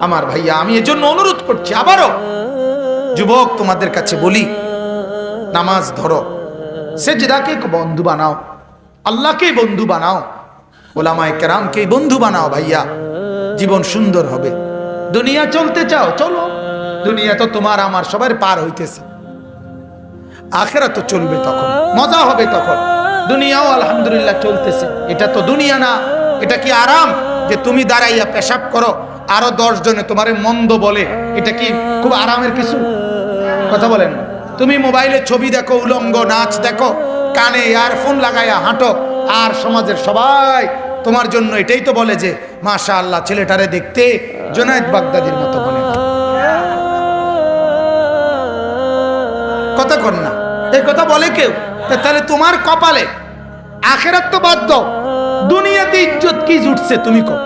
আমার ভাইয়া, আমি এজন্য অনুরোধ করছি আবারও, যুবক তোমাদের কাছে বলি, নামাজ ধরো, সেজদাকে বন্ধু বানাও, আল্লাহকে বন্ধু বানাও, ওলামায়ে কেরামকে বন্ধু বানাও ভাইয়া, জীবন সুন্দর হবে। দুনিয়া চলতে চাও চলো, দুনিয়া তো তোমার আমার সবার পার হইতেছে, আখিরাত তো চলবে, তখন মজা হবে। তখন দুনিয়াও আলহামদুলিল্লাহ চলতেছে, এটা তো দুনিয়া না, এটা কি আরাম যে তুমি দাঁড়াইয়া পেশাব করো আরো 10 জনে তোমারে মন্দ বলে, এটা কি খুব আরামের কিছু? কথা বলেন। তুমি মোবাইলে ছবি দেখো, উলঙ্গ নাচ দেখো, কানে ইয়ারফোন লাগাইয়া হাঁটো, আর সমাজের সবাই তোমার জন্য এটাই তো বলে যে মাশাআল্লাহ, ছেলেটারে দেখতে জুনায়েদ বাগদাদির মতো বলে। কথা কর না, এই কথা বলে কেউ? তাহলে তোমার কপালে আখিরাত তো বাদ দাও, দুনিয়াতে ইজ্জত কি জুটছে তুমি কর।